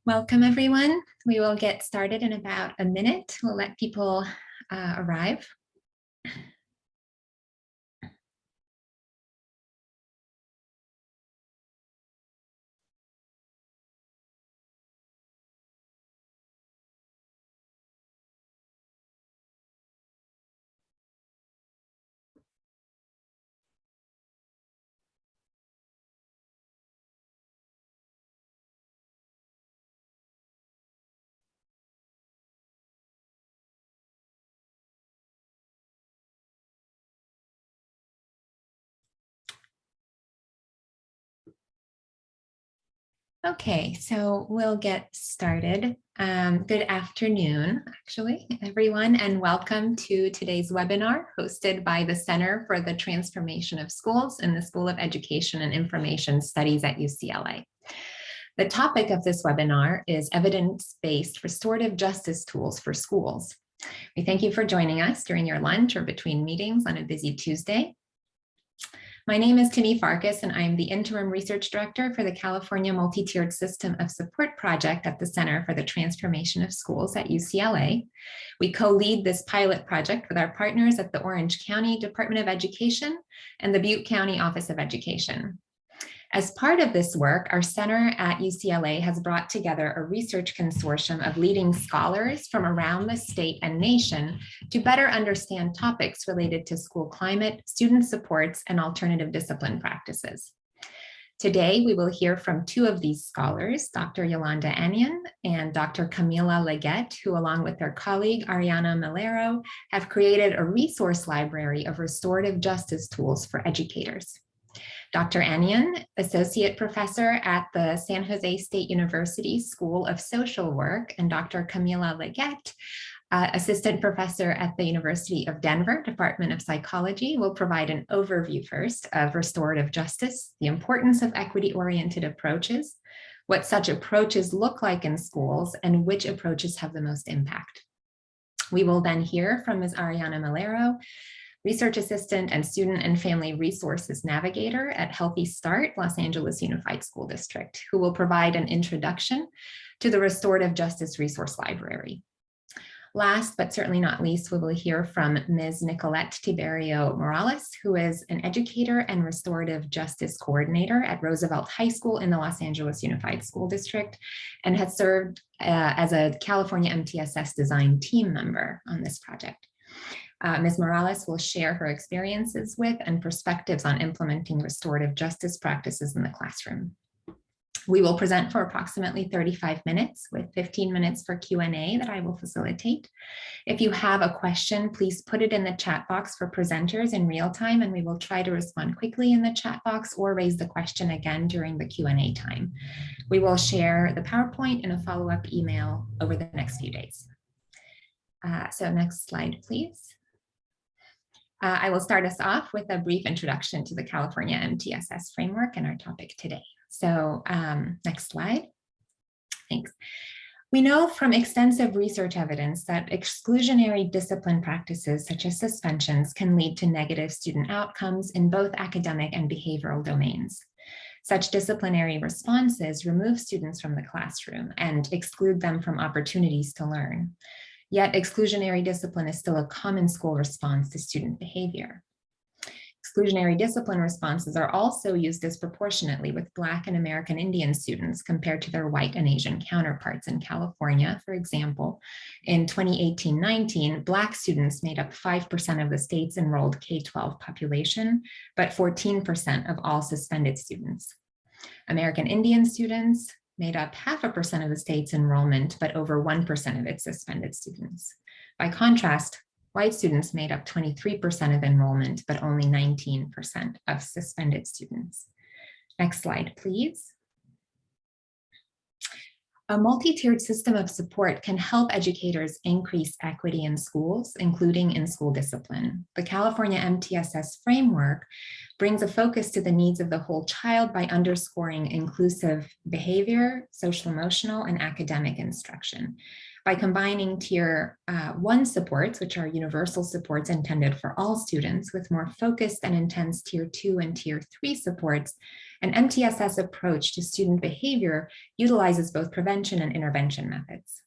Welcome, everyone. We will get started in about a minute. We'll let people arrive. Okay, so we'll get started. Good afternoon, actually, everyone, and welcome to today's webinar hosted by the Center for the Transformation of Schools in the School of Education and Information Studies at UCLA. The topic of this webinar is evidence-based restorative justice tools for schools. We thank you for joining us during your lunch or between meetings on a busy Tuesday. My name is Timea Farkas, and I am the Interim Research Director for the California Multi-Tiered System of Support Project at the Center for the Transformation of Schools at UCLA. We co-lead this pilot project with our partners at the Orange County Department of Education and the Butte County Office of Education. As part of this work, our center at UCLA has brought together a research consortium of leading scholars from around the state and nation to better understand topics related to school climate, student supports, and alternative discipline practices. Today, we will hear from two of these scholars, Dr. Yolanda Anyon and Dr. Kamilah Legette, who along with their colleague, Ariana Melero, have created a resource library of restorative justice tools for educators. Dr. Anyon, Associate Professor at the San Jose State University School of Social Work, and Dr. Kamilah Legette, Assistant Professor at the University of Denver, Department of Psychology, will provide an overview first of restorative justice, the importance of equity-oriented approaches, what such approaches look like in schools, and which approaches have the most impact. We will then hear from Ms. Ariana Melero, Research Assistant and Student and Family Resources Navigator at Healthy Start, Los Angeles Unified School District, who will provide an introduction to the Restorative Justice Resource Library. Last, but certainly not least, we will hear from Ms. Nicolette Tiberio Morales, who is an educator and restorative justice coordinator at Roosevelt High School in the Los Angeles Unified School District, and has served as a California MTSS design team member on this project. Ms. Morales will share her experiences with and perspectives on implementing restorative justice practices in the classroom. We will present for approximately 35 minutes with 15 minutes for Q&A that I will facilitate. If you have a question, please put it in the chat box for presenters in real time, and we will try to respond quickly in the chat box or raise the question again during the Q&A time. We will share the PowerPoint in a follow-up email over the next few days. So next slide, please. I will start us off with a brief introduction to the California MTSS framework and our topic today. So next slide. Thanks. We know from extensive research evidence that exclusionary discipline practices such as suspensions can lead to negative student outcomes in both academic and behavioral domains. Such disciplinary responses remove students from the classroom and exclude them from opportunities to learn. Yet exclusionary discipline is still a common school response to student behavior. Exclusionary discipline responses are also used disproportionately with Black and American Indian students compared to their white and Asian counterparts in California. For example, in 2018-19, Black students made up 5% of the state's enrolled K-12 population, but 14% of all suspended students. American Indian students made up 0.5% of the state's enrollment, but over 1% of its suspended students. By contrast, white students made up 23% of enrollment, but only 19% of suspended students. Next slide, please. A multi-tiered system of support can help educators increase equity in schools, including in school discipline. The California MTSS framework brings a focus to the needs of the whole child by underscoring inclusive behavior, social emotional, and academic instruction. By combining Tier 1 supports, which are universal supports intended for all students, with more focused and intense Tier 2 and Tier 3 supports, An MTSS approach to student behavior utilizes both prevention and intervention methods.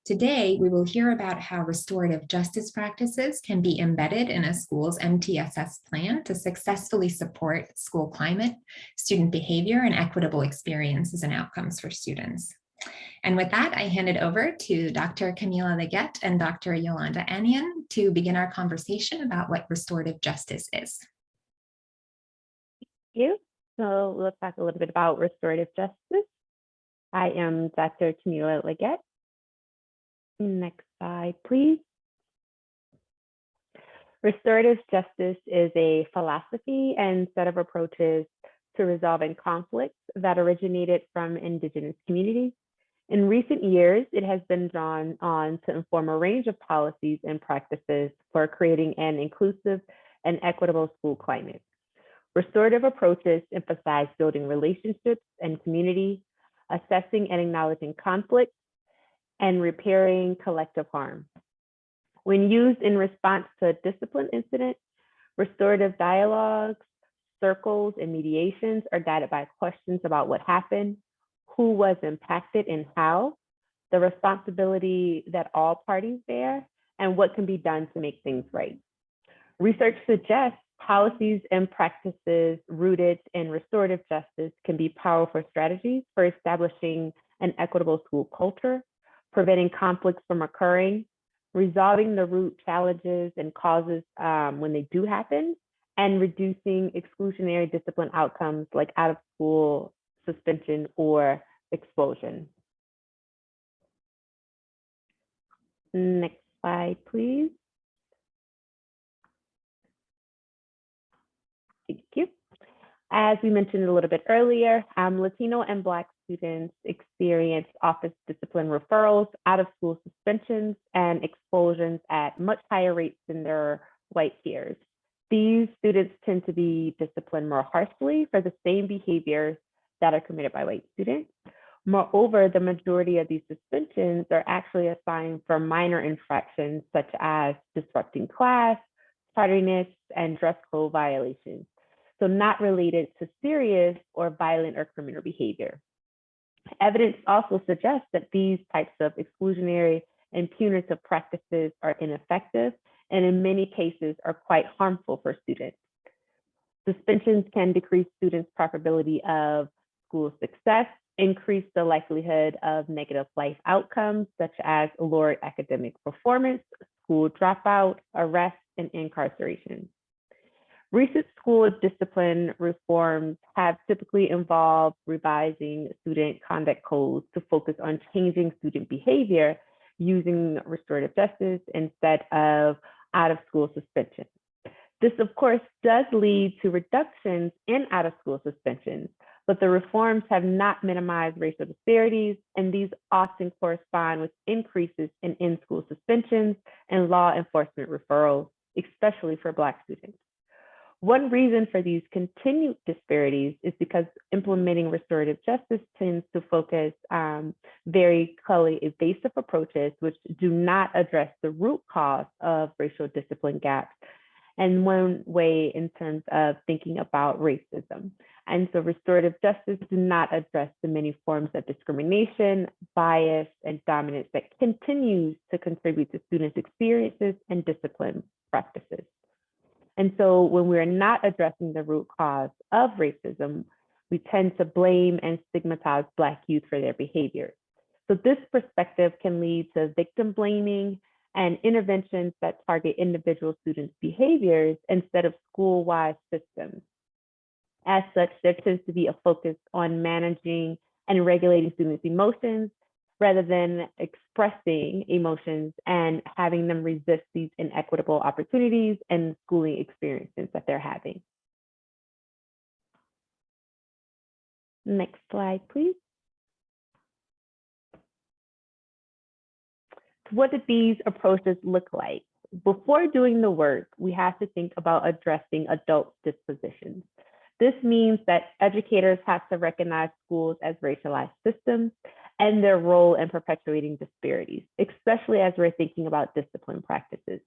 Today, we will hear about how restorative justice practices can be embedded in a school's MTSS plan to successfully support school climate, student behavior, and equitable experiences and outcomes for students. And with that, I hand it over to Dr. Kamilah Legette and Dr. Yolanda Anyon to begin our conversation about what restorative justice is. Thank you. So let's talk a little bit about restorative justice. I am Dr. Kamilah Legette. Next slide, please. Restorative justice is a philosophy and set of approaches to resolving conflicts that originated from Indigenous communities. In recent years, it has been drawn on to inform a range of policies and practices for creating an inclusive and equitable school climate. Restorative approaches emphasize building relationships and community, assessing and acknowledging conflict, and repairing collective harm. When used in response to a discipline incident, restorative dialogues, circles, and mediations are guided by questions about what happened, who was impacted and how, the responsibility that all parties bear, and what can be done to make things right. Research suggests policies and practices rooted in restorative justice can be powerful strategies for establishing an equitable school culture, preventing conflicts from occurring, resolving the root challenges and causes when they do happen, and reducing exclusionary discipline outcomes like out-of-school suspension or expulsion. Next slide, please. Thank you. As we mentioned a little bit earlier, Latino and Black students experience office discipline referrals, out-of-school suspensions, and expulsions at much higher rates than their white peers. These students tend to be disciplined more harshly for the same behaviors that are committed by white students. Moreover, the majority of these suspensions are actually assigned for minor infractions such as disrupting class, tardiness, and dress code violations, so not related to serious or violent or criminal behavior. Evidence also suggests that these types of exclusionary and punitive practices are ineffective and in many cases are quite harmful for students. Suspensions can decrease students' probability of school success, increase the likelihood of negative life outcomes such as lower academic performance, school dropout, arrest, and incarceration. Recent school discipline reforms have typically involved revising student conduct codes to focus on changing student behavior using restorative justice instead of out-of-school suspension. This, of course, does lead to reductions in out-of-school suspensions, but the reforms have not minimized racial disparities, and these often correspond with increases in in-school suspensions and law enforcement referrals, especially for Black students. One reason for these continued disparities is because implementing restorative justice tends to focus very clearly evasive approaches which do not address the root cause of racial discipline gaps, and one way in terms of thinking about racism. And so restorative justice do not address the many forms of discrimination, bias, and dominance that continues to contribute to students' experiences and discipline practices. And so when we're not addressing the root cause of racism, we tend to blame and stigmatize Black youth for their behaviors. So this perspective can lead to victim blaming and interventions that target individual students' behaviors instead of school-wide systems. As such, there tends to be a focus on managing and regulating students' emotions rather than expressing emotions and having them resist these inequitable opportunities and schooling experiences that they're having. Next slide, please. What did these approaches look like? Before doing the work, we have to think about addressing adult dispositions. This means that educators have to recognize schools as racialized systems and their role in perpetuating disparities, especially as we're thinking about discipline practices.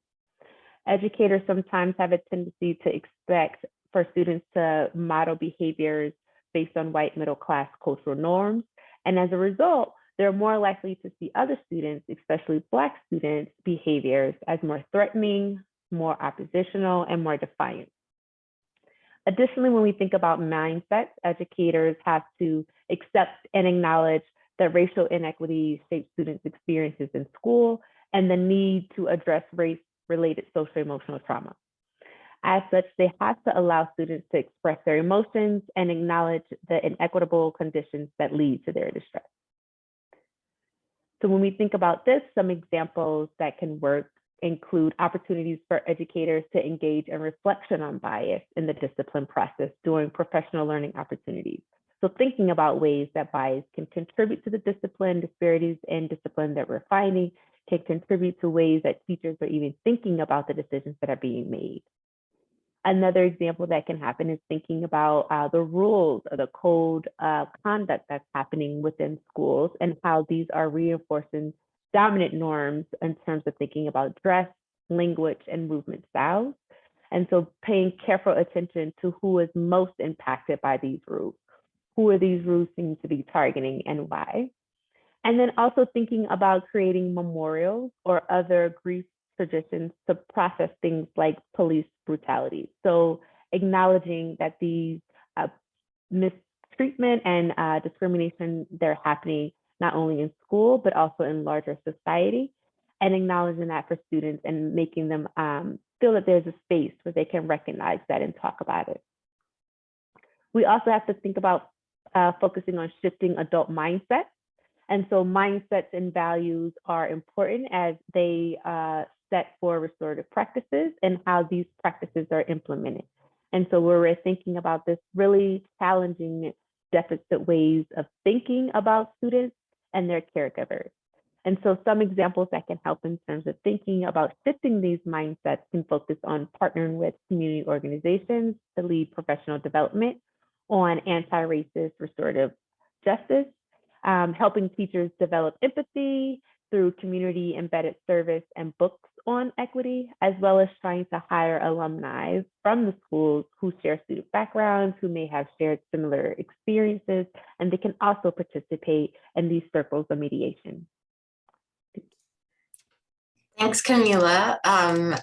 Educators sometimes have a tendency to expect for students to model behaviors based on white middle-class cultural norms. And as a result, they're more likely to see other students, especially Black students, behaviors as more threatening, more oppositional, and more defiant. Additionally, when we think about mindsets, educators have to accept and acknowledge that racial inequities shape students' experiences in school and the need to address race-related social-emotional trauma. As such, they have to allow students to express their emotions and acknowledge the inequitable conditions that lead to their distress. So when we think about this, some examples that can work include opportunities for educators to engage in reflection on bias in the discipline process during professional learning opportunities. So thinking about ways that bias can contribute to the discipline, disparities in discipline that we're finding can contribute to ways that teachers are even thinking about the decisions that are being made. Another example that can happen is thinking about the rules or the code of conduct that's happening within schools and how these are reinforcing dominant norms in terms of thinking about dress, language, and movement styles. And so paying careful attention to who is most impacted by these rules. Who are these rules seem to be targeting and why? And then also thinking about creating memorials or other grief traditions to process things like police brutality. So acknowledging that these mistreatment and discrimination, they're happening not only in school, but also in larger society, and acknowledging that for students and making them feel that there's a space where they can recognize that and talk about it. We also have to think about focusing on shifting adult mindsets. And so mindsets and values are important as they set for restorative practices and how these practices are implemented. And so where we're thinking about this really challenging deficit ways of thinking about students and their caregivers. And so some examples that can help in terms of thinking about shifting these mindsets can focus on partnering with community organizations to lead professional development on anti-racist restorative justice, helping teachers develop empathy through community embedded service and books on equity, as well as trying to hire alumni from the schools who share student backgrounds, who may have shared similar experiences, and they can also participate in these circles of mediation. Thanks, Kamilah.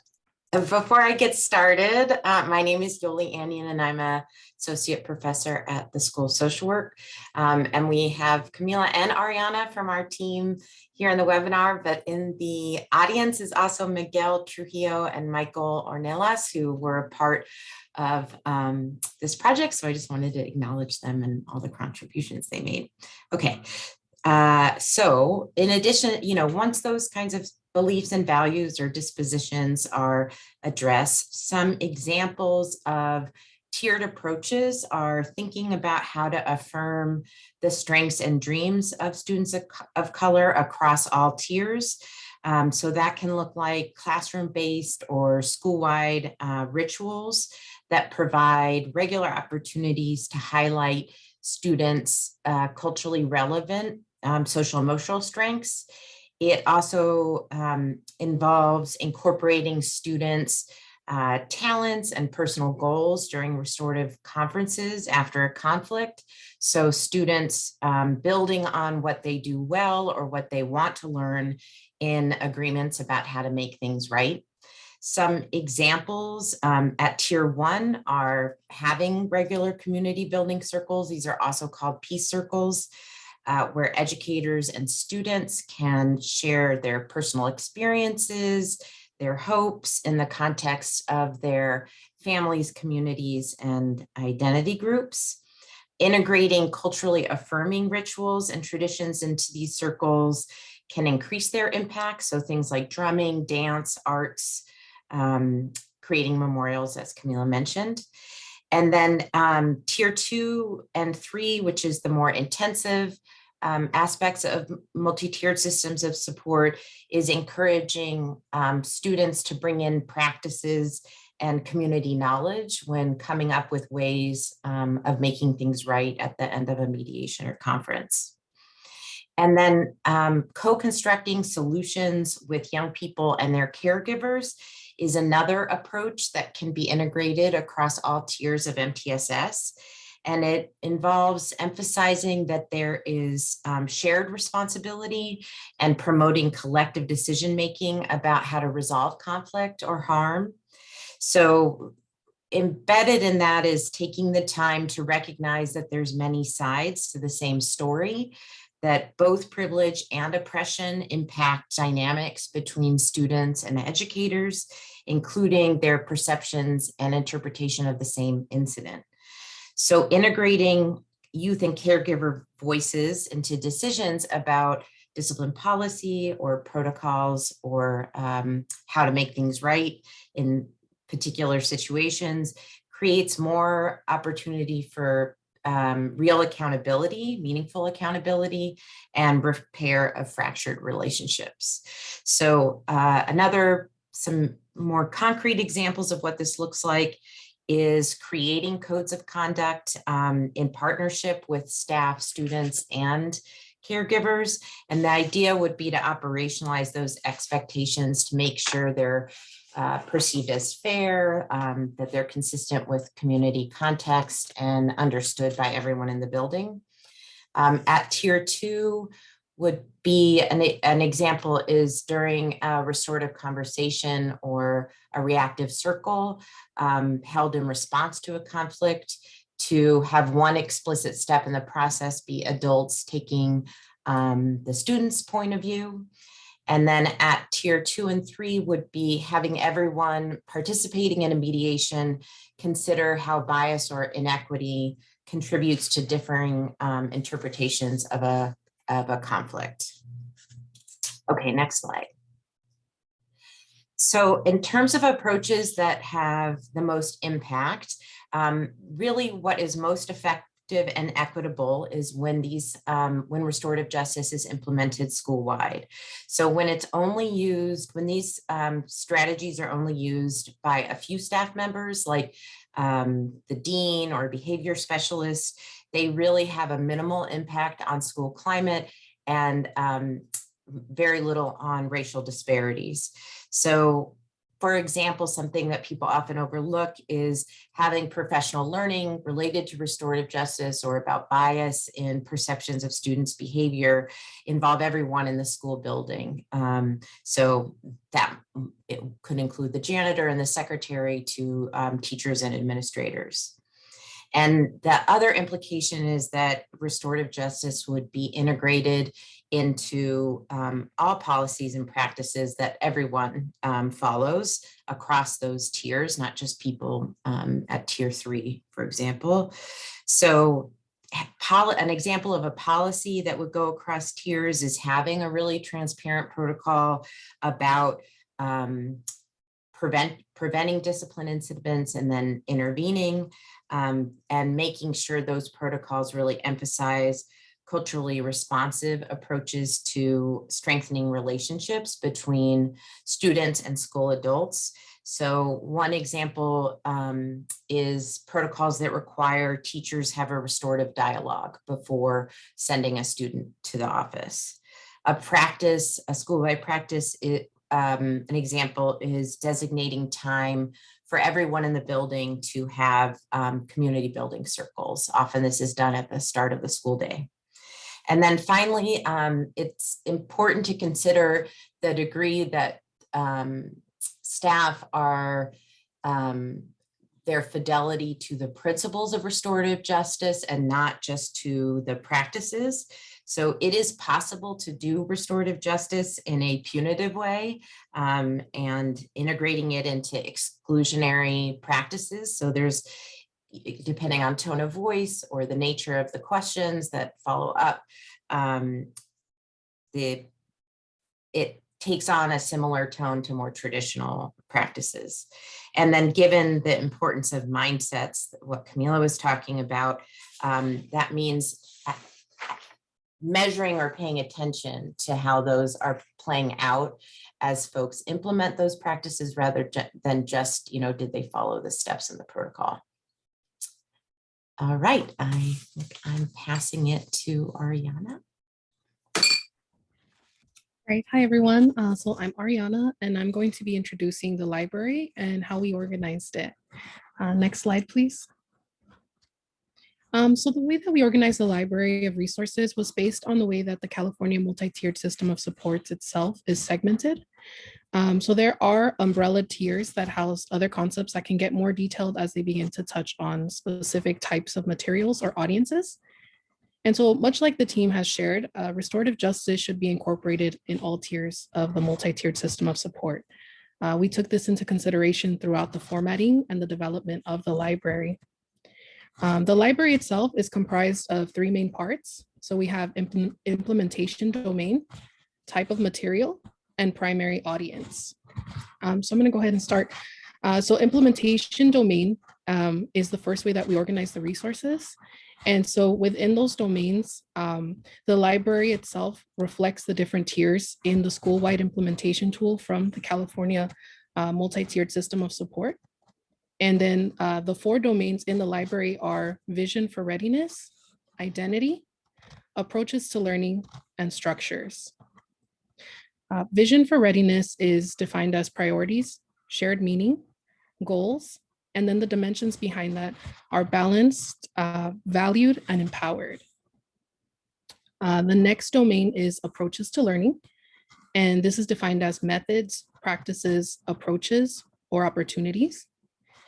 Before I get started, my name is Anyon, and I'm an associate professor at the School of Social Work. And we have Kamilah and Ariana from our team here in the webinar, but in the audience is also Miguel Trujillo and Michael Ornelas, who were a part of this project. So I just wanted to acknowledge them and all the contributions they made. Okay. So in addition, once those kinds of beliefs and values or dispositions are addressed, some examples of tiered approaches are thinking about how to affirm the strengths and dreams of students of color across all tiers. So that can look like classroom-based or school-wide rituals that provide regular opportunities to highlight students' culturally relevant social emotional strengths. It also involves incorporating students' talents and personal goals during restorative conferences after a conflict. So students building on what they do well or what they want to learn in agreements about how to make things right. Some examples at Tier 1 are having regular community building circles. These are also called peace circles, where educators and students can share their personal experiences, their hopes in the context of their families, communities, and identity groups. Integrating culturally affirming rituals and traditions into these circles can increase their impact. So things like drumming, dance, arts, creating memorials, as Kamilah mentioned. And then Tier 2 and 3, which is the more intensive aspects of multi-tiered systems of support, is encouraging students to bring in practices and community knowledge when coming up with ways of making things right at the end of a mediation or conference. And then co-constructing solutions with young people and their caregivers is another approach that can be integrated across all tiers of MTSS. And it involves emphasizing that there is shared responsibility and promoting collective decision-making about how to resolve conflict or harm. So embedded in that is taking the time to recognize that there's many sides to the same story, that both privilege and oppression impact dynamics between students and educators, including their perceptions and interpretation of the same incident. So integrating youth and caregiver voices into decisions about discipline policy or protocols or how to make things right in particular situations creates more opportunity for real accountability, meaningful accountability, and repair of fractured relationships. So some more concrete examples of what this looks like is creating codes of conduct in partnership with staff, students, and caregivers. And the idea would be to operationalize those expectations to make sure they're perceived as fair, that they're consistent with community context and understood by everyone in the building. At tier 2 would be an example is during a restorative conversation or a reactive circle held in response to a conflict, to have one explicit step in the process be adults taking the student's point of view. And then at tier 2 and 3 would be having everyone participating in a mediation consider how bias or inequity contributes to differing interpretations of a conflict. Okay, next slide. So in terms of approaches that have the most impact, really what is most effective and equitable is when when restorative justice is implemented school-wide. So when it's only used, when these strategies are only used by a few staff members, like the dean or behavior specialist, they really have a minimal impact on school climate and very little on racial disparities. So for example, something that people often overlook is having professional learning related to restorative justice or about bias in perceptions of students' behavior involve everyone in the school building. So that it could include the janitor and the secretary to teachers and administrators. And the other implication is that restorative justice would be integrated into all policies and practices that everyone follows across those tiers, not just people at tier 3, for example. So an example of a policy that would go across tiers is having a really transparent protocol about preventing discipline incidents and then intervening, and making sure those protocols really emphasize culturally responsive approaches to strengthening relationships between students and school adults. So one example is protocols that require teachers have a restorative dialogue before sending a student to the office. A school-wide practice, an example is designating time for everyone in the building to have community building circles. Often this is done at the start of the school day. And then finally, it's important to consider the degree that staff are, their fidelity to the principles of restorative justice and not just to the practices. So it is possible to do restorative justice in a punitive way and integrating it into exclusionary practices. So there's, depending on tone of voice or the nature of the questions that follow up, it takes on a similar tone to more traditional practices. And then given the importance of mindsets, what Kamilah was talking about, that means measuring or paying attention to how those are playing out as folks implement those practices rather than just, did they follow the steps in the protocol? All right, I think I'm passing it to Ariana. Right. Hi, everyone. So I'm Ariana, and I'm going to be introducing the library and how we organized it. Next slide, please. So the way that we organize the library of resources was based on the way that the California multi-tiered system of supports itself is segmented. So there are umbrella tiers that house other concepts that can get more detailed as they begin to touch on specific types of materials or audiences. And so much like the team has shared, restorative justice should be incorporated in all tiers of the multi-tiered system of support. We took this into consideration throughout the formatting and the development of the library. The library itself is comprised of three main parts. So we have implementation domain, type of material, and primary audience. So I'm going to go ahead and start. So implementation domain is the first way that we organize the resources. And so within those domains, the library itself reflects the different tiers in the school-wide implementation tool from the California multi-tiered system of support. And then the four domains in the library are vision for readiness, identity, approaches to learning, and structures. Vision for readiness is defined as priorities, shared meaning, goals, and then the dimensions behind that are balanced, valued, and empowered. The next domain is approaches to learning, and this is defined as methods, practices, approaches, or opportunities.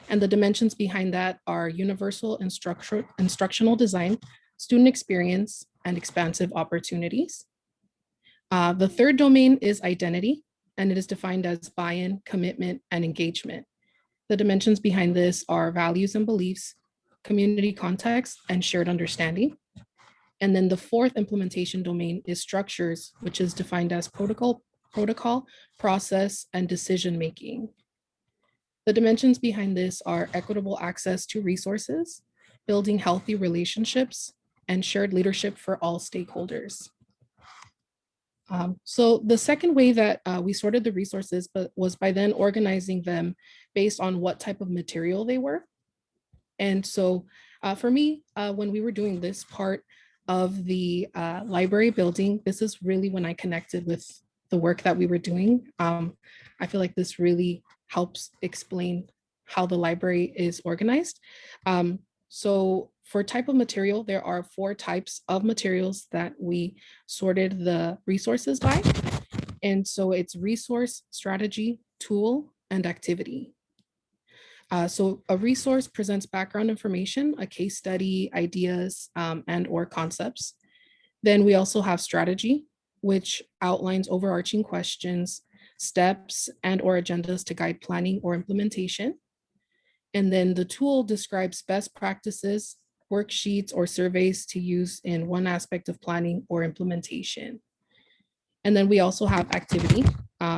And the dimensions behind that are universal instructional design, student experience, and expansive opportunities. The third domain is identity, and it is defined as buy-in, commitment, and engagement. The dimensions behind this are values and beliefs, community context, and shared understanding. And then the fourth implementation domain is structures, which is defined as protocol, process, and decision-making. The dimensions behind this are equitable access to resources, building healthy relationships, and shared leadership for all stakeholders. So the second way that we sorted the resources was by then organizing them based on what type of material they were. And so for me, when we were doing this part of the library building, this is really when I connected with the work that we were doing. I feel like this really helps explain how the library is organized. So for type of material, there are 4 types of materials that we sorted the resources by. And so it's resource, strategy, tool, and activity. So a resource presents background information, a case study, ideas, and or concepts. Then we also have strategy, which outlines overarching questions, steps, and or agendas to guide planning or implementation. And then the tool describes best practices, worksheets, or surveys to use in one aspect of planning or implementation. And then we also have activity,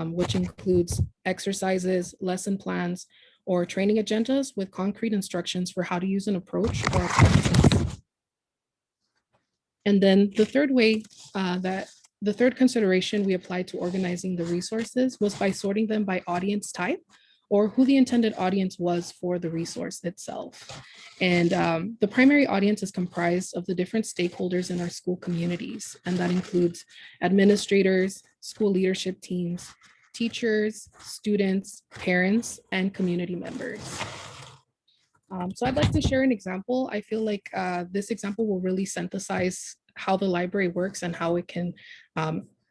which includes exercises, lesson plans, or training agendas with concrete instructions for how to use an approach or a practice. And then the third way the third consideration we applied to organizing the resources was by sorting them by audience type or who the intended audience was for the resource itself. And the primary audience is comprised of the different stakeholders in our school communities, and that includes administrators, school leadership teams, teachers, students, parents, and community members. So I'd like to share an example. I feel like this example will really synthesize how the library works and how it can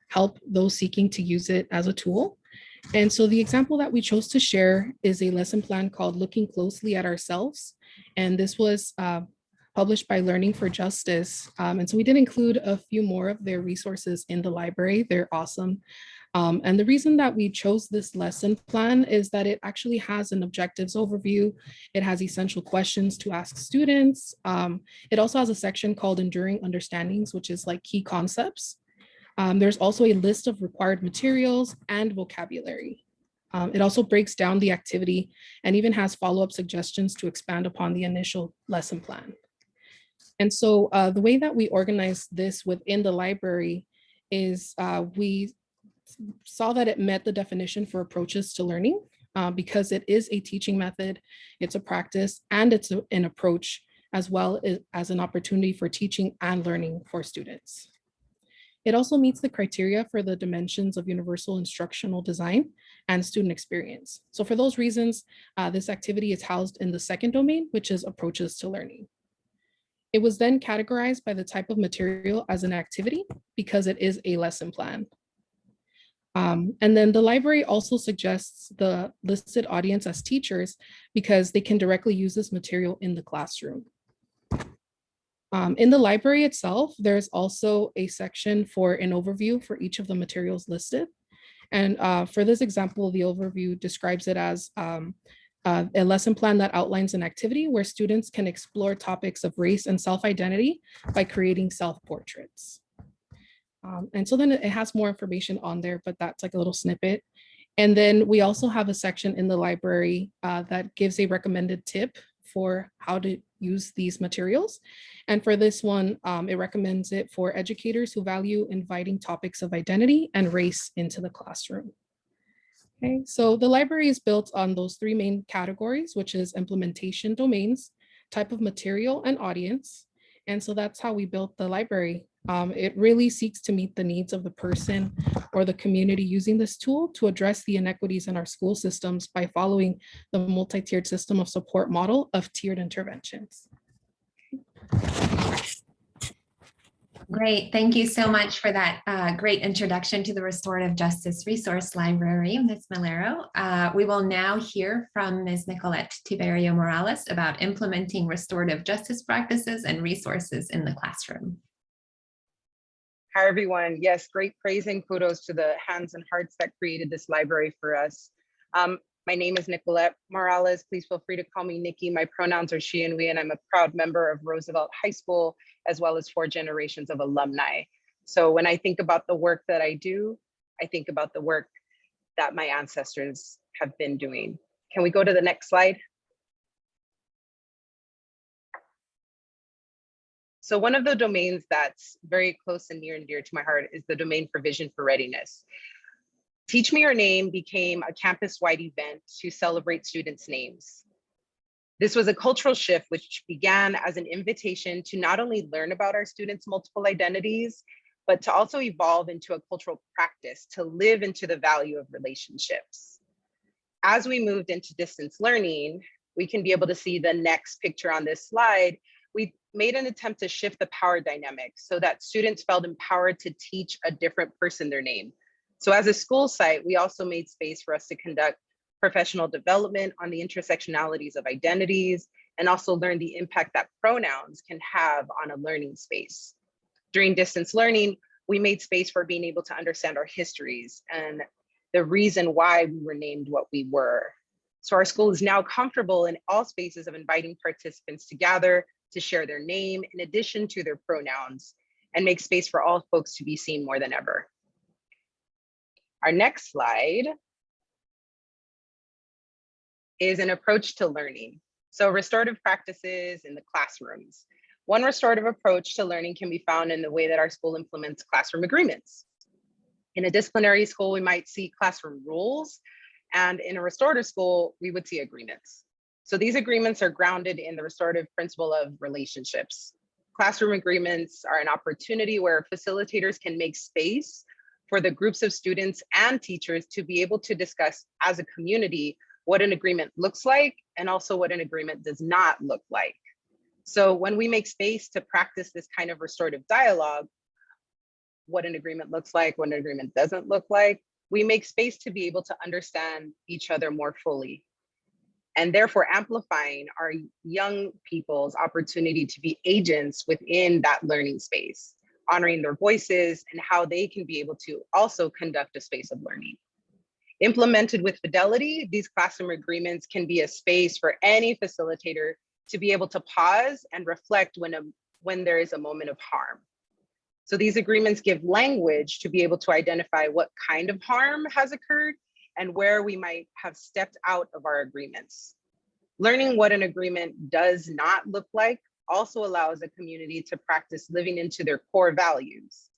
help those seeking to use it as a tool. And so the example that we chose to share is a lesson plan called Looking Closely at Ourselves. And this was published by Learning for Justice. And so we did include a few more of their resources in the library. They're awesome. And the reason that we chose this lesson plan is that it actually has an objectives overview. It has essential questions to ask students. It also has a section called Enduring Understandings, which is like key concepts. There's also a list of required materials and vocabulary. It also breaks down the activity and even has follow-up suggestions to expand upon the initial lesson plan. And so the way that we organize this within the library is we saw that it met the definition for approaches to learning because it is a teaching method, it's a practice, and it's an approach as well as an opportunity for teaching and learning for students. It also meets the criteria for the dimensions of universal instructional design and student experience. So for those reasons, this activity is housed in the second domain, which is approaches to learning. It was then categorized by the type of material as an activity because it is a lesson plan. And then the library also suggests the listed audience as teachers because they can directly use this material in the classroom. In the library itself, there's also a section for an overview for each of the materials listed. And for this example, the overview describes it as a lesson plan that outlines an activity where students can explore topics of race and self-identity by creating self-portraits. And so then it has more information on there, but that's like a little snippet. And then we also have a section in the library that gives a recommended tip for how to use these materials. And for this one, it recommends it for educators who value inviting topics of identity and race into the classroom. Okay, so the library is built on those three main categories, which is implementation domains, type of material, and audience. And so that's how we built the library. It really seeks to meet the needs of the person or the community using this tool to address the inequities in our school systems by following the multi-tiered system of support model of tiered interventions. Great. Thank you so much for that great introduction to the Restorative Justice Resource Library, Ms. Melero. We will now hear from Ms. Nicolette Tiberio Morales about implementing restorative justice practices and resources in the classroom. Hi, everyone. Yes, great praise and kudos to the hands and hearts that created this library for us. My name is Nicolette Morales. Please feel free to call me Nikki. My pronouns are she and we, and I'm a proud member of Roosevelt High School, as well as 4 generations of alumni. So when I think about the work that I do, I think about the work that my ancestors have been doing. Can we go to the next slide? So one of the domains that's very close and near and dear to my heart is the domain for Vision for Readiness. Teach Me Your Name became a campus-wide event to celebrate students' names. This was a cultural shift which began as an invitation to not only learn about our students' multiple identities, but to also evolve into a cultural practice to live into the value of relationships. As we moved into distance learning, we can be able to see the next picture on this slide. We made an attempt to shift the power dynamic so that students felt empowered to teach a different person their name. So as a school site, we also made space for us to conduct professional development on the intersectionalities of identities and also learn the impact that pronouns can have on a learning space. During distance learning, we made space for being able to understand our histories and the reason why we were named what we were. So our school is now comfortable in all spaces of inviting participants to gather, to share their name in addition to their pronouns, and make space for all folks to be seen more than ever. Our next slide is an approach to learning. So restorative practices in the classrooms. One restorative approach to learning can be found in the way that our school implements classroom agreements. In a disciplinary school, we might see classroom rules, and in a restorative school, we would see agreements. So these agreements are grounded in the restorative principle of relationships. Classroom agreements are an opportunity where facilitators can make space for the groups of students and teachers to be able to discuss as a community what an agreement looks like and also what an agreement does not look like. So when we make space to practice this kind of restorative dialogue, what an agreement looks like, what an agreement doesn't look like, we make space to be able to understand each other more fully, and therefore amplifying our young people's opportunity to be agents within that learning space, honoring their voices and how they can be able to also conduct a space of learning. Implemented with fidelity, these classroom agreements can be a space for any facilitator to be able to pause and reflect when there is a moment of harm. So these agreements give language to be able to identify what kind of harm has occurred and where we might have stepped out of our agreements. Learning what an agreement does not look like also allows a community to practice living into their core values.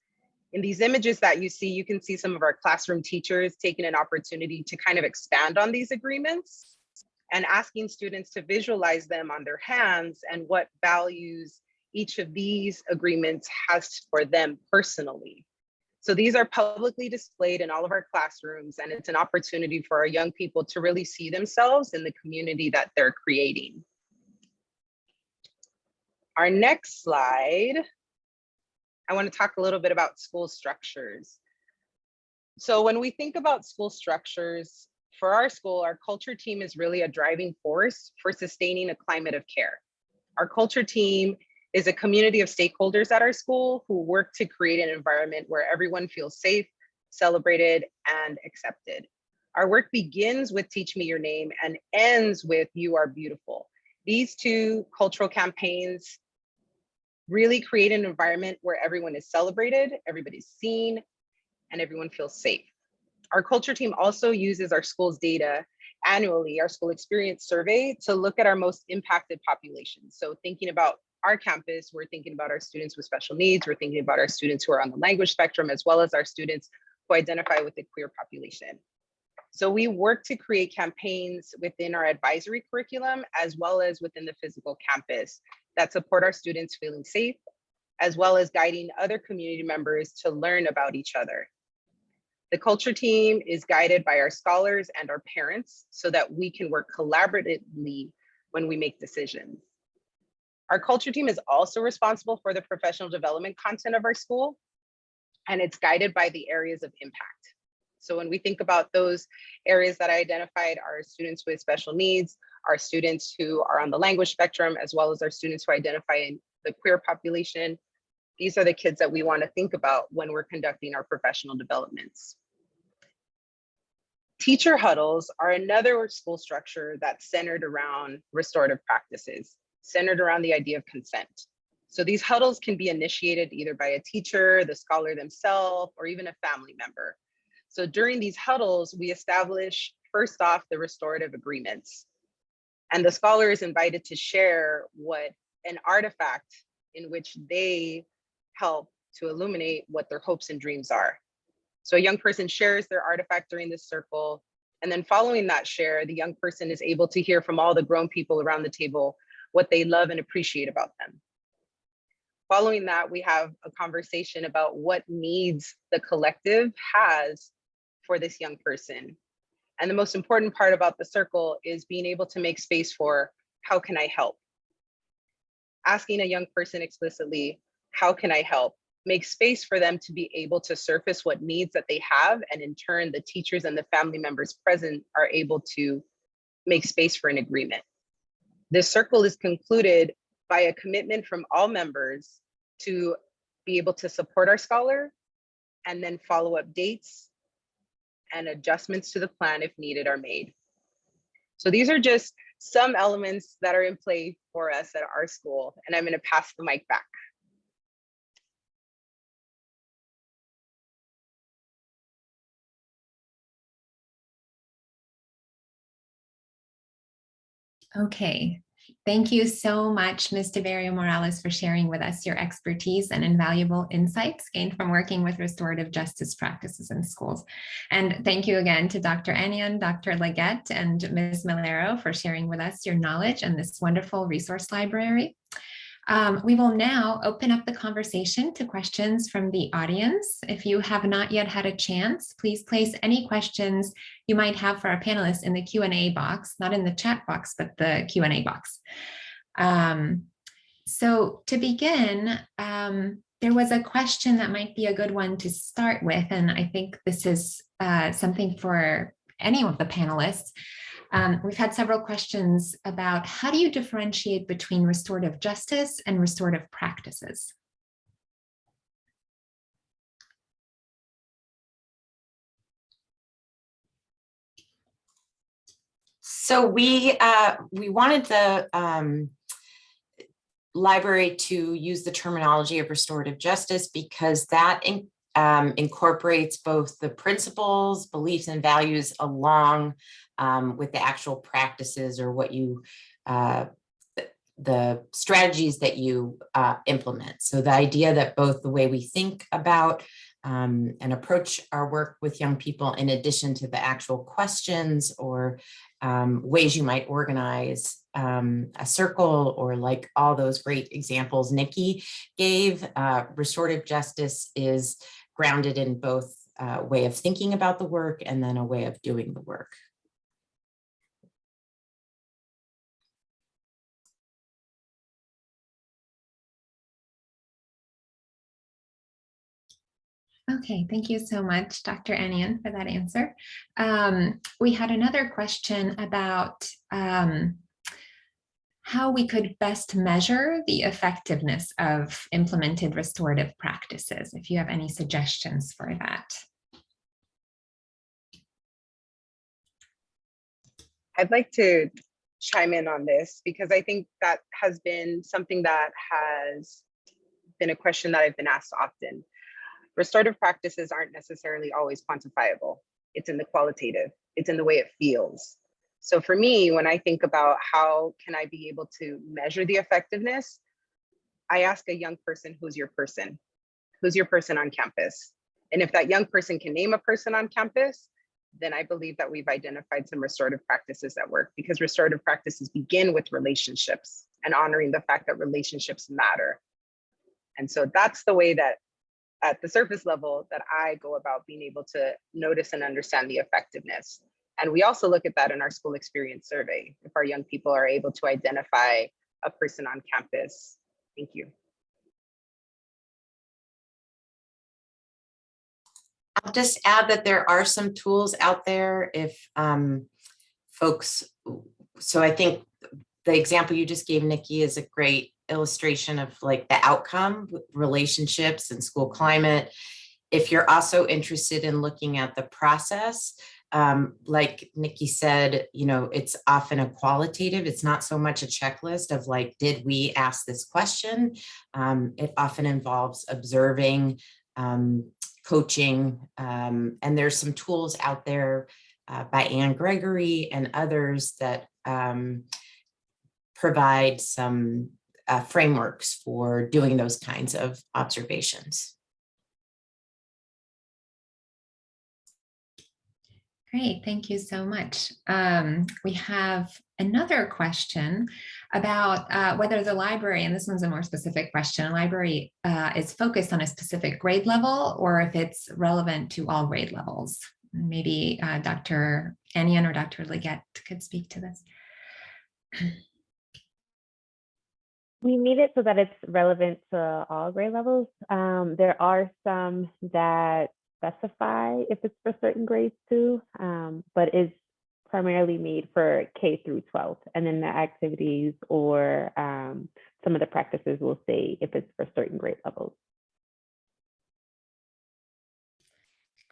In these images that you see, you can see some of our classroom teachers taking an opportunity to kind of expand on these agreements and asking students to visualize them on their hands and what values each of these agreements has for them personally. So these are publicly displayed in all of our classrooms, and it's an opportunity for our young people to really see themselves in the community that they're creating. Our next slide, I want to talk a little bit about school structures. So when we think about school structures, for our school, our culture team is really a driving force for sustaining a climate of care. Our culture team is a community of stakeholders at our school who work to create an environment where everyone feels safe, celebrated, and accepted. Our work begins with Teach Me Your Name and ends with You Are Beautiful. These two cultural campaigns really create an environment where everyone is celebrated, everybody's seen, and everyone feels safe. Our culture team also uses our school's data annually, our school experience survey, to look at our most impacted populations. So thinking about our campus, we're thinking about our students with special needs, we're thinking about our students who are on the language spectrum, as well as our students who identify with the queer population. So we work to create campaigns within our advisory curriculum, as well as within the physical campus, that support our students feeling safe, as well as guiding other community members to learn about each other. The culture team is guided by our scholars and our parents so that we can work collaboratively when we make decisions. Our culture team is also responsible for the professional development content of our school, and it's guided by the areas of impact. So when we think about those areas that I identified, our students with special needs, our students who are on the language spectrum, as well as our students who identify in the queer population, these are the kids that we want to think about when we're conducting our professional developments. Teacher huddles are another school structure that's centered around restorative practices, centered around the idea of consent. So these huddles can be initiated either by a teacher, the scholar themselves, or even a family member. So during these huddles, we establish first off the restorative agreements. And the scholar is invited to share what an artifact in which they help to illuminate what their hopes and dreams are. So a young person shares their artifact during this circle. And then following that share, the young person is able to hear from all the grown people around the table what they love and appreciate about them. Following that, we have a conversation about what needs the collective has for this young person. And the most important part about the circle is being able to make space for, how can I help? Asking a young person explicitly, how can I help? Make space for them to be able to surface what needs that they have, and in turn, the teachers and the family members present are able to make space for an agreement. This circle is concluded by a commitment from all members to be able to support our scholar, and then follow-up dates and adjustments to the plan if needed are made. So these are just some elements that are in play for us at our school, and I'm going to pass the mic back. Okay, thank you so much, Ms. Tiberio Morales, for sharing with us your expertise and invaluable insights gained from working with restorative justice practices in schools. And thank you again to Dr. Anyon, Dr. Legette, and Ms. Melero for sharing with us your knowledge and this wonderful resource library. We will now open up the conversation to questions from the audience. If you have not yet had a chance, please place any questions you might have for our panelists in the Q&A box, not in the chat box, but the Q&A box. So to begin, there was a question that might be a good one to start with, and I think this is something for any of the panelists. We've had several questions about how do you differentiate between restorative justice and restorative practices? So we wanted the library to use the terminology of restorative justice because that incorporates both the principles, beliefs, and values along with the actual practices or what you, the strategies that you implement. So the idea that both the way we think about and approach our work with young people, in addition to the actual questions or ways you might organize a circle, or like all those great examples Nikki gave, restorative justice is grounded in both a way of thinking about the work and then a way of doing the work. Okay, thank you so much, Dr. Anyon, for that answer. We had another question about how we could best measure the effectiveness of implemented restorative practices, if you have any suggestions for that. I'd like to chime in on this because I think that has been something that has been a question that I've been asked often. Restorative practices aren't necessarily always quantifiable. It's in the qualitative, it's in the way it feels. So for me, when I think about how can I be able to measure the effectiveness, I ask a young person, who's your person? Who's your person on campus? And if that young person can name a person on campus, then I believe that we've identified some restorative practices that work, because restorative practices begin with relationships and honoring the fact that relationships matter. And so that's the way that at the surface level that I go about being able to notice and understand the effectiveness. And we also look at that in our school experience survey, if our young people are able to identify a person on campus. Thank you. I'll just add that there are some tools out there if folks, so I think the example you just gave, Nikki, is a great illustration of like the outcome, relationships and school climate. If you're also interested in looking at the process, like Nikki said, you know, it's often a qualitative, it's not so much a checklist of like, did we ask this question? It often involves observing, coaching, and there's some tools out there by Anne Gregory and others that provide some frameworks for doing those kinds of observations. Great, thank you so much. We have another question about whether the library, and this one's a more specific question, library is focused on a specific grade level or if it's relevant to all grade levels. Maybe Dr. Anyon or Dr. Legette could speak to this. We made it so that it's relevant to all grade levels. There are some that specify if it's for certain grades too, but is primarily made for K through 12. And then the activities or some of the practices will say if it's for certain grade levels.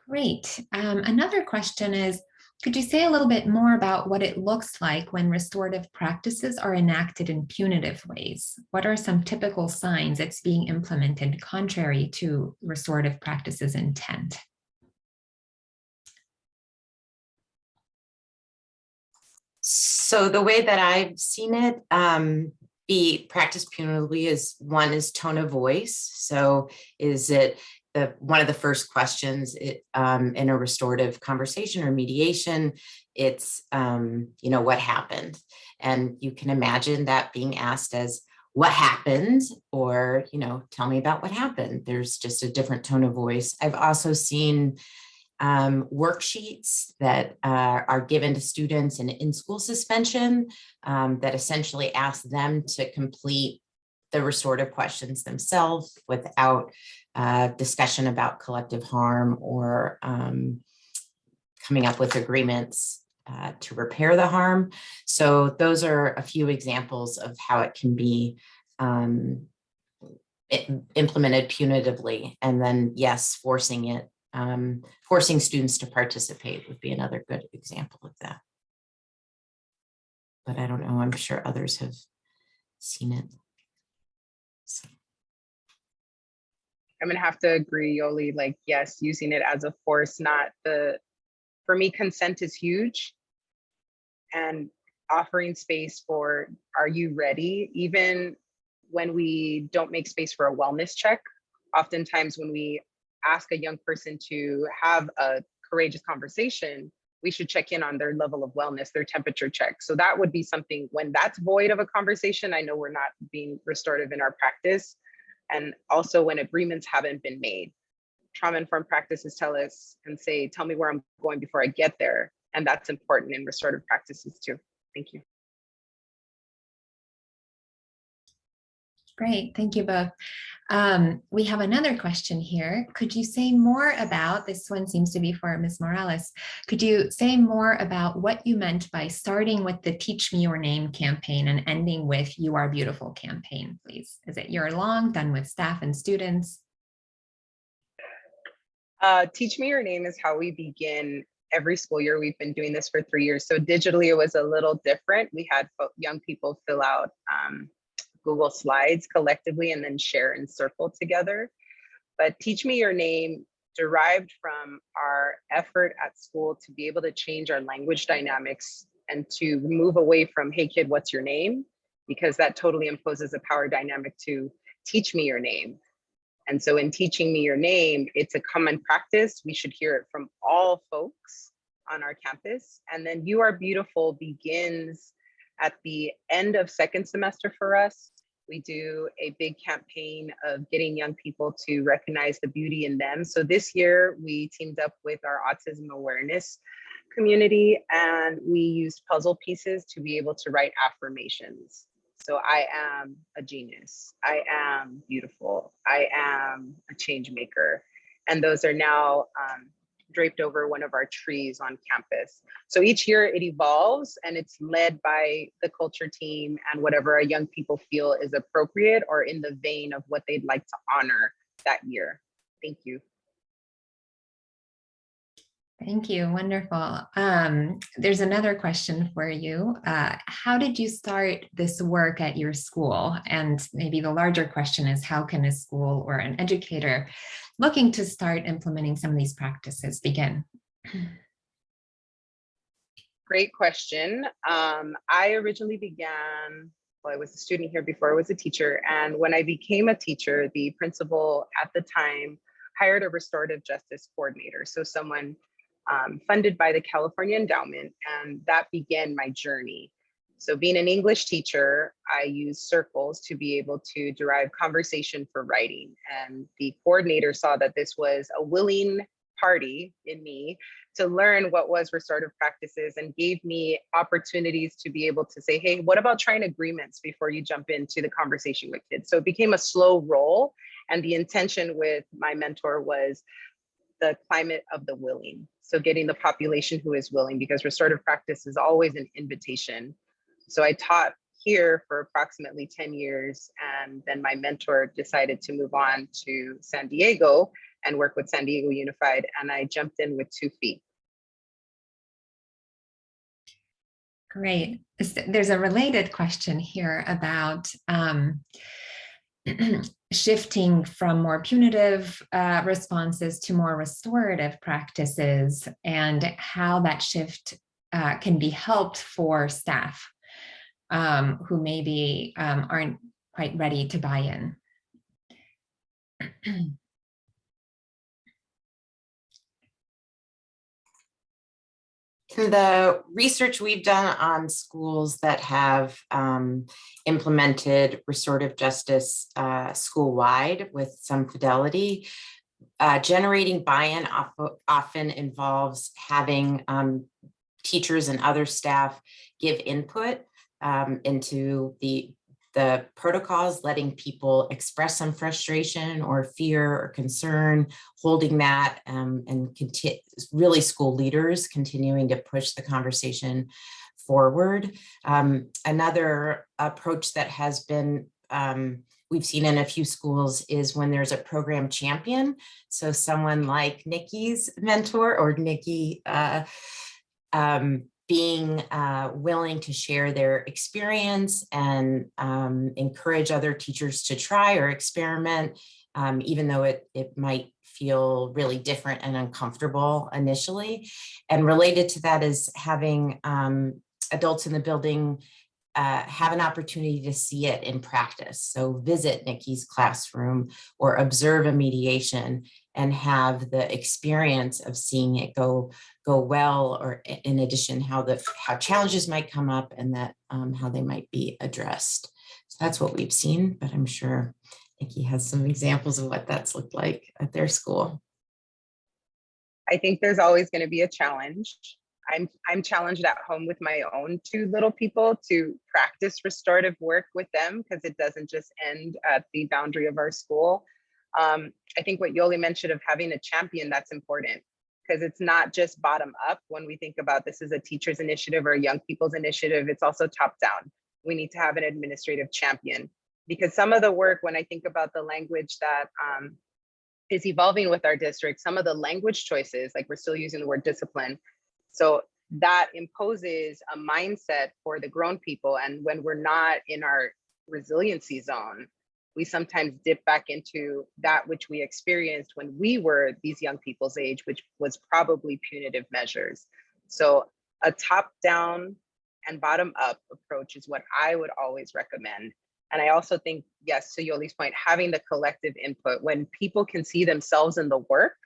Great. Another question is, could you say a little bit more about what it looks like when restorative practices are enacted in punitive ways? What are some typical signs it's being implemented contrary to restorative practices' intent? So the way that I've seen it be practiced punitively is, one is tone of voice. So is it one of the first questions in a restorative conversation or mediation, it's, you know, what happened? And you can imagine that being asked as what happened, or, you know, tell me about what happened. There's just a different tone of voice. I've also seen worksheets that are given to students in in-school suspension that essentially ask them to complete the restorative questions themselves without discussion about collective harm or coming up with agreements to repair the harm. So those are a few examples of how it can be implemented punitively. And then, yes, forcing students to participate would be another good example of that. But I don't know, I'm sure others have seen it. So. I'm gonna have to agree, Yoli, like, yes, using it as a force, not for me, consent is huge. And offering space for, are you ready? Even when we don't make space for a wellness check, oftentimes when we ask a young person to have a courageous conversation, we should check in on their level of wellness, their temperature check. So that would be something, when that's void of a conversation, I know we're not being restorative in our practice. And also when agreements haven't been made. Trauma-informed practices tell us and say, tell me where I'm going before I get there. And that's important in restorative practices too. Thank you. Great, thank you both. We have another question here. Could you say more about, this one seems to be for Ms. Morales. Could you say more about what you meant by starting with the Teach Me Your Name campaign and ending with You Are Beautiful campaign, please? Is it year long, done with staff and students? Teach Me Your Name is how we begin every school year. We've been doing this for 3 years. So digitally, it was a little different. We had young people fill out Google Slides collectively and then share and circle together. But Teach Me Your Name derived from our effort at school to be able to change our language dynamics and to move away from, hey kid, what's your name? Because that totally imposes a power dynamic to teach me your name. And so in teaching me your name, it's a common practice. We should hear it from all folks on our campus. And then You Are Beautiful begins at the end of second semester for us. We do a big campaign of getting young people to recognize the beauty in them. So this year we teamed up with our autism awareness community and we used puzzle pieces to be able to write affirmations. So I am a genius. I am beautiful. I am a change maker. And those are now draped over one of our trees on campus. So each year it evolves and it's led by the culture team and whatever our young people feel is appropriate or in the vein of what they'd like to honor that year. Thank you. Thank you, wonderful. There's another question for you. How did you start this work at your school? And maybe the larger question is, how can a school or an educator looking to start implementing some of these practices begin? Great question. I originally began, well, I was a student here before I was a teacher. And when I became a teacher, the principal at the time hired a restorative justice coordinator. So someone funded by the California Endowment, and that began my journey. So being an English teacher, I used circles to be able to derive conversation for writing. And the coordinator saw that this was a willing party in me to learn what was restorative practices and gave me opportunities to be able to say, hey, what about trying agreements before you jump into the conversation with kids? So it became a slow roll. And the intention with my mentor was the climate of the willing. So getting the population who is willing, because restorative practice is always an invitation. So I taught here for approximately 10 years. And then my mentor decided to move on to San Diego and work with San Diego Unified. And I jumped in with 2 feet. Great. There's a related question here about shifting from more punitive responses to more restorative practices and how that shift can be helped for staff who maybe aren't quite ready to buy in. The research we've done on schools that have implemented restorative justice school-wide with some fidelity, generating buy-in often involves having teachers and other staff give input into the protocols, letting people express some frustration or fear or concern, holding that, and really school leaders continuing to push the conversation forward. Another approach that has been we've seen in a few schools is when there's a program champion. So someone like Nikki's mentor or Nikki being willing to share their experience and encourage other teachers to try or experiment, even though it might feel really different and uncomfortable initially. And related to that is having adults in the building have an opportunity to see it in practice. So visit Nikki's classroom or observe a mediation and have the experience of seeing it go well, or in addition, how challenges might come up and that how they might be addressed. So that's what we've seen, but I'm sure Nikki has some examples of what that's looked like at their school. I think there's always going to be a challenge. I'm challenged at home with my own two little people to practice restorative work with them, because it doesn't just end at the boundary of our school. I think what Yoli mentioned of having a champion, that's important, because it's not just bottom up. When we think about this as a teacher's initiative or a young people's initiative, it's also top down. We need to have an administrative champion, because some of the work, when I think about the language that is evolving with our district, some of the language choices, like we're still using the word discipline. So that imposes a mindset for the grown people. And when we're not in our resiliency zone, we sometimes dip back into that which we experienced when we were these young people's age, which was probably punitive measures. So a top down and bottom up approach is what I would always recommend. And I also think, yes, to Yoli's point, having the collective input, when people can see themselves in the work,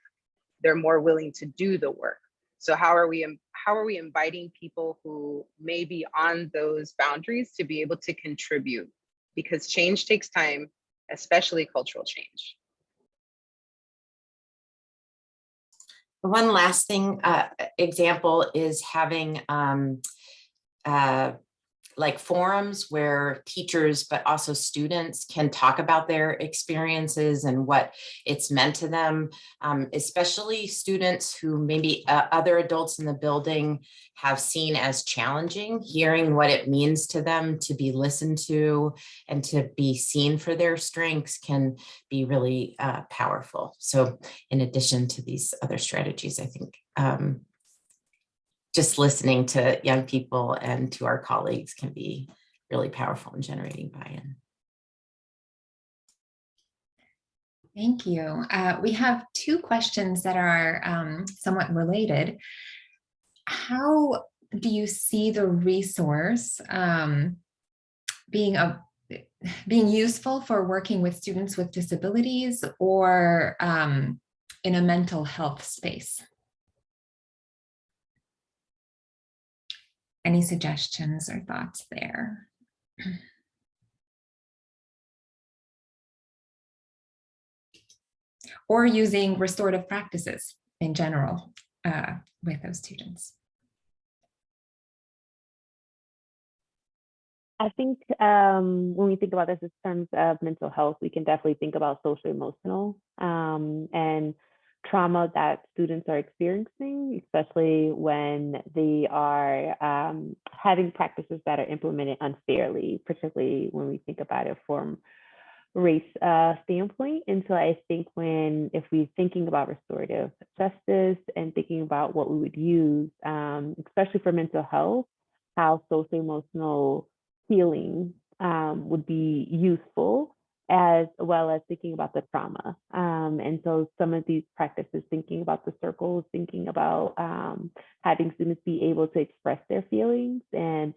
they're more willing to do the work. So how are we inviting people who may be on those boundaries to be able to contribute? Because change takes time, especially cultural change. One last thing, example is having like forums where teachers, but also students can talk about their experiences and what it's meant to them, especially students who maybe other adults in the building have seen as challenging. Hearing what it means to them to be listened to and to be seen for their strengths can be really powerful. So in addition to these other strategies, I think just listening to young people and to our colleagues can be really powerful in generating buy-in. Thank you. We have two questions that are somewhat related. How do you see the resource being useful for working with students with disabilities or in a mental health space? Any suggestions or thoughts there? Or using restorative practices in general with those students? I think when we think about this in terms of mental health, we can definitely think about social emotional and trauma that students are experiencing, especially when they are having practices that are implemented unfairly, particularly when we think about it from race standpoint. And so I think if we're thinking about restorative justice and thinking about what we would use, especially for mental health, how social emotional healing would be useful, as well as thinking about the trauma. And so some of these practices, thinking about the circles, thinking about having students be able to express their feelings and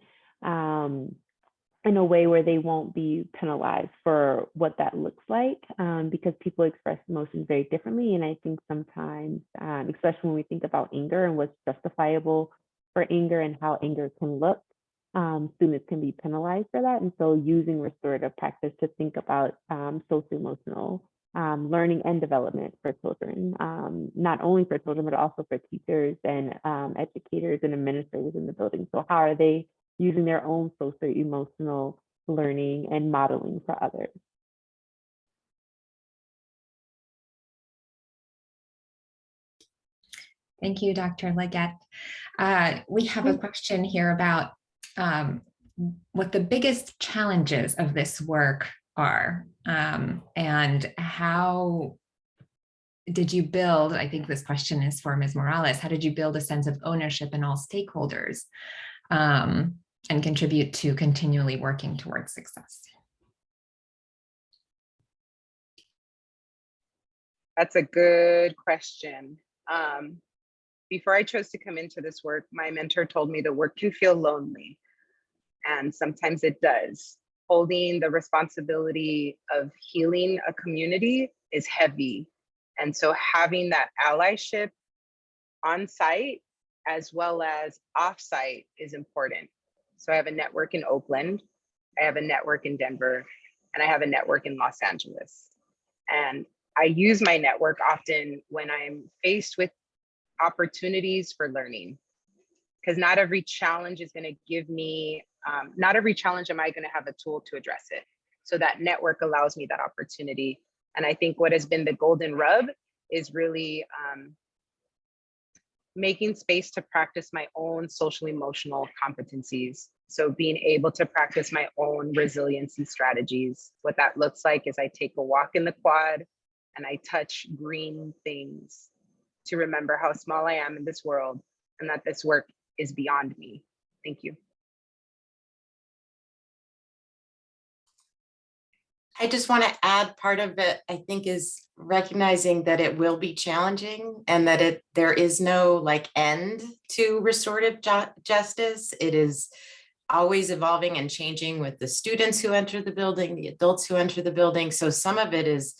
in a way where they won't be penalized for what that looks like, because people express emotions very differently. And I think sometimes, especially when we think about anger and what's justifiable for anger and how anger can look, students can be penalized for that. And so using restorative practice to think about socio-emotional learning and development for children, not only for children, but also for teachers and educators and administrators in the building. So how are they using their own socio-emotional learning and modeling for others? Thank you, Dr. Legette. We have a question here about what the biggest challenges of this work are, and how did you build, I think this question is for Ms. Morales, how did you build a sense of ownership in all stakeholders and contribute to continually working towards success? That's a good question. Before I chose to come into this work, my mentor told me the work can feel lonely. And sometimes it does. Holding the responsibility of healing a community is heavy. And so having that allyship on site as well as off site is important. So I have a network in Oakland, I have a network in Denver, and I have a network in Los Angeles. And I use my network often when I'm faced with opportunities for learning. because not every challenge is going to give me, not every challenge am I going to have a tool to address it. So that network allows me that opportunity. And I think what has been the golden rub is really making space to practice my own social emotional competencies. So being able to practice my own resiliency strategies. What that looks like is I take a walk in the quad and I touch green things to remember how small I am in this world and that this work is beyond me. Thank you. I just want to add, part of it, I think, is recognizing that it will be challenging and that there is no like end to restorative justice. It is always evolving and changing with the students who enter the building, the adults who enter the building. So some of it is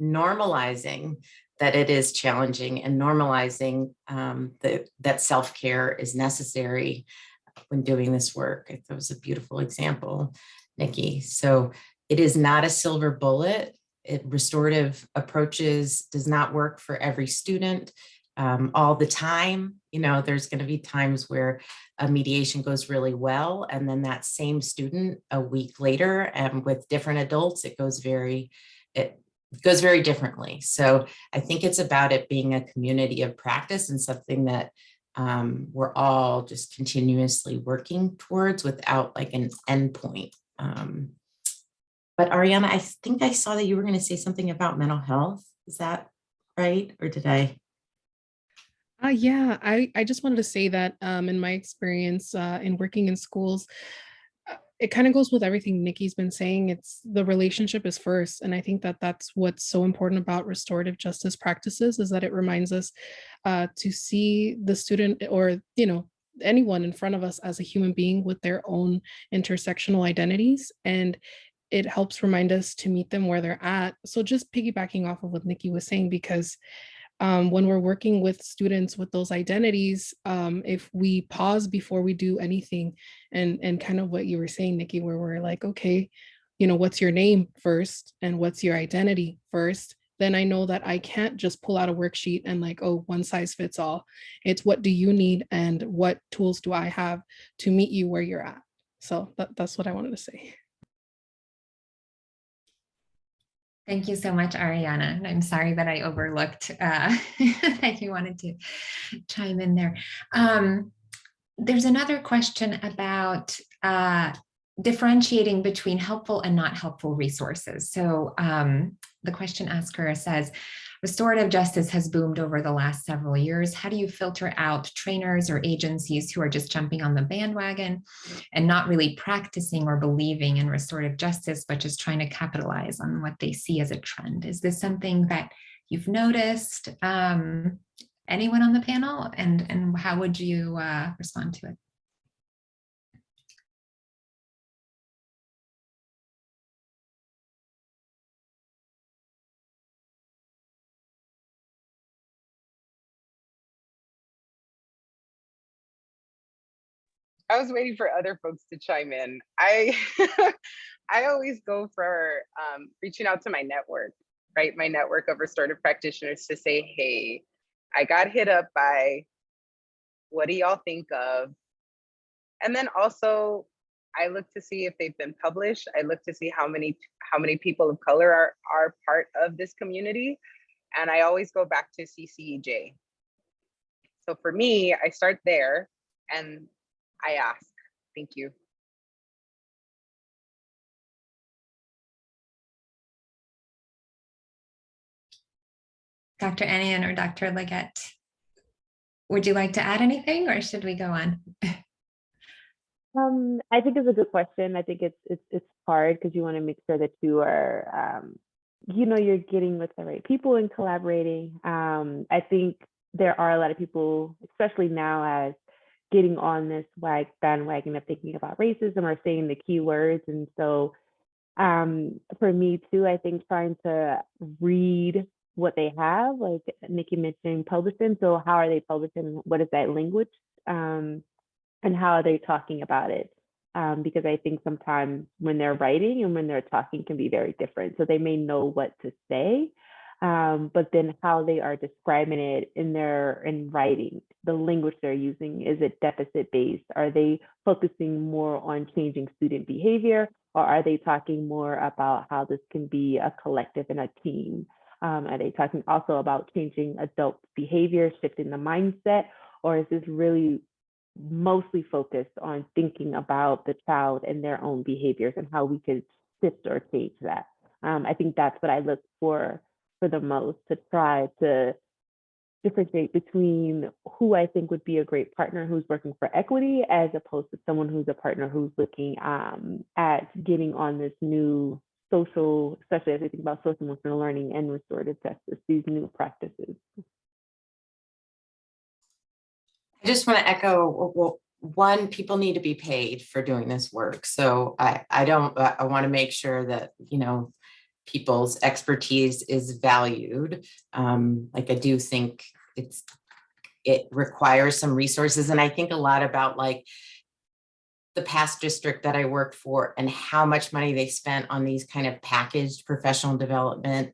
normalizing that it is challenging and normalizing that self-care is necessary when doing this work. That was a beautiful example, Nikki. So it is not a silver bullet. Restorative approaches does not work for every student all the time. You know, there's going to be times where a mediation goes really well, and then that same student a week later, and with different adults, it goes very differently. So I think it's about it being a community of practice and something that we're all just continuously working towards without like an endpoint. But Ariana, I think I saw that you were going to say something about mental health. Is that right? Or did I? Yeah, I just wanted to say that in my experience in working in schools, it kind of goes with everything Nikki's been saying. It's the relationship is first. And I think that that's what's so important about restorative justice practices, is that it reminds us to see the student or, you know, anyone in front of us as a human being with their own intersectional identities. And it helps remind us to meet them where they're at. So just piggybacking off of what Nikki was saying, because when we're working with students with those identities, if we pause before we do anything, and kind of what you were saying, Nikki, where we're like, okay, you know, what's your name first and what's your identity first, then I know that I can't just pull out a worksheet and like, oh, one size fits all. It's what do you need and what tools do I have to meet you where you're at? So that's what I wanted to say. Thank you so much, Ariana. And I'm sorry that I overlooked that you wanted to chime in there. There's another question about differentiating between helpful and not helpful resources. So the question asker says, restorative justice has boomed over the last several years. How do you filter out trainers or agencies who are just jumping on the bandwagon and not really practicing or believing in restorative justice, but just trying to capitalize on what they see as a trend? Is this something that you've noticed? Anyone on the panel? And how would you respond to it? I was waiting for other folks to chime in. I always go for reaching out to my network, right? My network of restorative practitioners to say, hey, I got hit up by, what do y'all think of? And then also I look to see if they've been published. I look to see how many people of color are part of this community. And I always go back to CCEJ. So for me, I start there and I ask. Thank you. Dr. Anyon or Dr. Legette, would you like to add anything, or should we go on? I think it's a good question. I think it's hard because you want to make sure that you are, you know, you're getting with the right people and collaborating. I think there are a lot of people, especially now, as getting on this bandwagon of thinking about racism or saying the key words. And so for me too, I think trying to read what they have, like Nikki mentioned, publishing. So how are they publishing? What is that language? And how are they talking about it? Because I think sometimes when they're writing and when they're talking can be very different. So they may know what to say, but then how they are describing it in writing, the language they're using, is it deficit based? Are they focusing more on changing student behavior, or are they talking more about how this can be a collective and a team? Are they talking also about changing adult behavior, shifting the mindset, or is this really mostly focused on thinking about the child and their own behaviors and how we could shift or change that? I think that's what I look for the most, to try to differentiate between who I think would be a great partner who's working for equity, as opposed to someone who's a partner who's looking at getting on this new social, especially as we think about social emotional learning and restorative justice, these new practices. I just want to echo, well, one, people need to be paid for doing this work. So I want to make sure that, people's expertise is valued. Like I do think it requires some resources. And I think a lot about like the past district that I worked for and how much money they spent on these kind of packaged professional development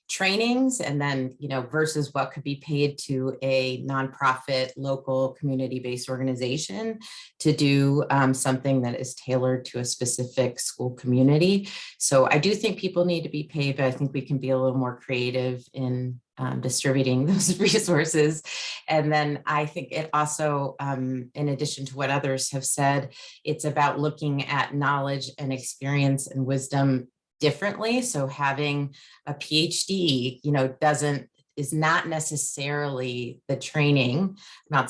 trainings, and then, versus what could be paid to a nonprofit, local, community-based organization to do something that is tailored to a specific school community. So I do think people need to be paid, but I think we can be a little more creative in distributing those resources. And then I think it also, in addition to what others have said, it's about looking at knowledge and experience and wisdom differently. So having a PhD, is not necessarily the training. I'm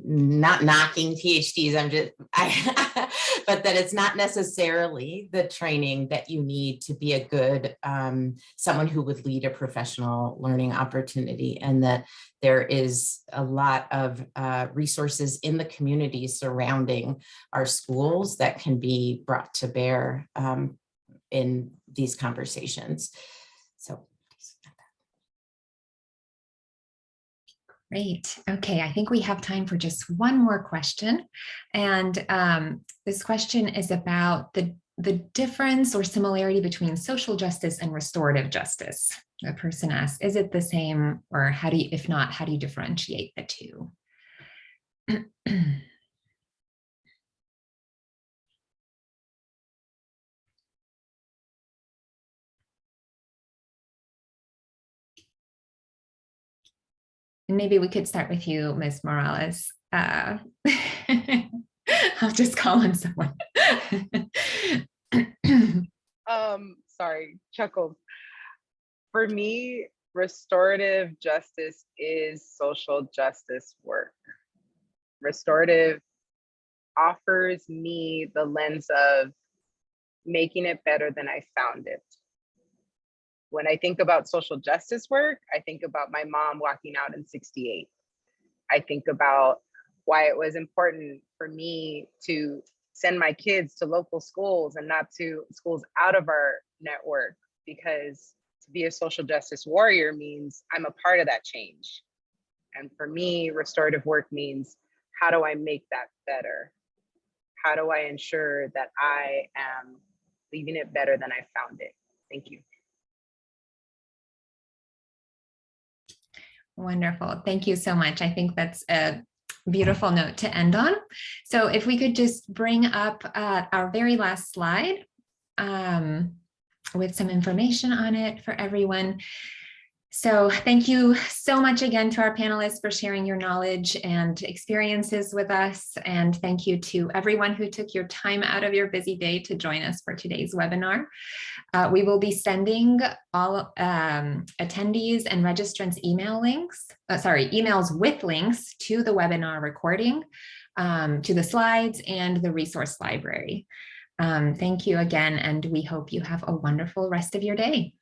not knocking PhDs. But that it's not necessarily the training that you need to be a good, someone who would lead a professional learning opportunity, and that there is a lot of resources in the community surrounding our schools that can be brought to bear in these conversations. So. Great. Okay, I think we have time for just one more question. And this question is about the difference or similarity between social justice and restorative justice. The person asks, is it the same, or if not, how do you differentiate the two? And maybe we could start with you, Ms. Morales. I'll just call on someone. Sorry, chuckles. For me, restorative justice is social justice work. Restorative offers me the lens of making it better than I found it. When I think about social justice work, I think about my mom walking out in '68. I think about why it was important for me to send my kids to local schools and not to schools out of our network, because to be a social justice warrior means I'm a part of that change. And for me, restorative work means, how do I make that better? How do I ensure that I am leaving it better than I found it? Thank you. Wonderful. Thank you so much. I think that's a beautiful note to end on. So if we could just bring up our very last slide with some information on it for everyone. So thank you so much again to our panelists for sharing your knowledge and experiences with us. And thank you to everyone who took your time out of your busy day to join us for today's webinar. We will be sending all attendees and registrants emails with links to the webinar recording, to the slides and the resource library. Thank you again, and we hope you have a wonderful rest of your day.